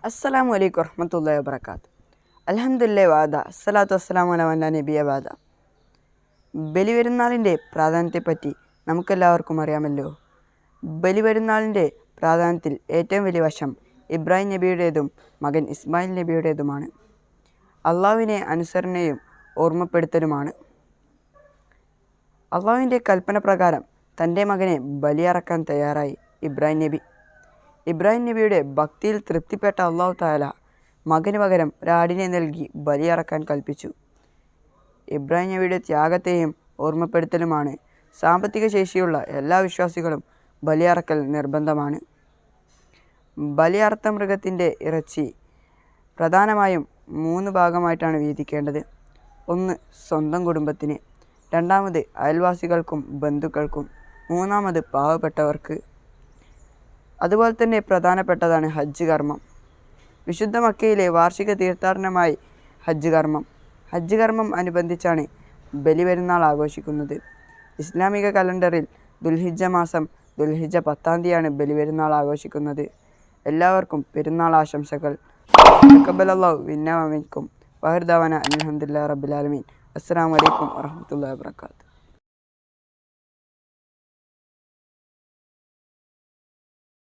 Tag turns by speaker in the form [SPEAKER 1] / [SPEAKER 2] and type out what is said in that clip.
[SPEAKER 1] അസ്സലാമു അലൈക്കും വറഹ്മത്തുള്ളാഹി വബറകാത്ത്. അൽഹംദുലില്ലാഹി വഅദ അസ്സലാത്തു വസ്സലാമു അലാ നബിയ ബഅദ. ബലിപെരുന്നാളിൻ്റെ പ്രാധാന്യത്തെപ്പറ്റി നമുക്കെല്ലാവർക്കും അറിയാമല്ലോ. ബലിപെരുന്നാളിൻ്റെ പ്രാധാന്യത്തിൽ ഏറ്റവും വലിയ വശം ഇബ്രാഹിം നബിയുടേതും മകൻ ഇസ്മായിൽ നബിയുടേതുമാണ്. അള്ളാഹുവിനെ അനുസരണയും ഓർമ്മപ്പെടുത്തലുമാണ്. അള്ളാഹുവിൻ്റെ കൽപ്പന പ്രകാരം തൻ്റെ മകനെ ബലിയറക്കാൻ തയ്യാറായി ഇബ്രാഹിം നബി. ഇബ്രാഹിം നബിയുടെ ഭക്തിയിൽ തൃപ്തിപ്പെട്ട അള്ളാഹു തആല മകന് പകരം ഒരാടിനെ നൽകി ബലിയറക്കാൻ കൽപ്പിച്ചു. ഇബ്രാഹിം നബിയുടെ ത്യാഗത്തെയും ഓർമ്മപ്പെടുത്തലുമാണ്. സാമ്പത്തിക ശേഷിയുള്ള എല്ലാ വിശ്വാസികളും ബലിയറക്കൽ നിർബന്ധമാണ്. ബലിയറുത്ത മൃഗത്തിൻ്റെ ഇറച്ചി പ്രധാനമായും 3 ഭാഗമായിട്ടാണ് വീതിക്കേണ്ടത്. 1 സ്വന്തം കുടുംബത്തിന്, 2 അയൽവാസികൾക്കും ബന്ധുക്കൾക്കും, 3 പാവപ്പെട്ടവർക്ക്. അതുപോലെ തന്നെ പ്രധാനപ്പെട്ടതാണ് ഹജ്ജ് കർമ്മം. വിശുദ്ധ മക്കയിലെ വാർഷിക തീർത്ഥാടനമായി ഹജ്ജ് കർമ്മം. ഹജ്ജ് കർമ്മം അനുബന്ധിച്ചാണ് ബലിപെരുന്നാൾ ആഘോഷിക്കുന്നത്. ഇസ്ലാമിക കലണ്ടറിൽ ദുൽഹിജ്ജ മാസം ദുൽഹിജ്ജ 10-ാം തീയതിയാണ് ബലിപെരുന്നാൾ ആഘോഷിക്കുന്നത്. എല്ലാവർക്കും പെരുന്നാൾ ആശംസകൾ. തഖബ്ബലല്ലാഹു മിന്നാ വമിൻകും. വഅഖിറു ദഅവാനാ അൽഹംദുലില്ലാഹി റബ്ബിൽ ആലമീൻ. അസ്സലാമു അലൈക്കും വറഹ്മത്തുള്ളാഹി വബറകാതുഹു.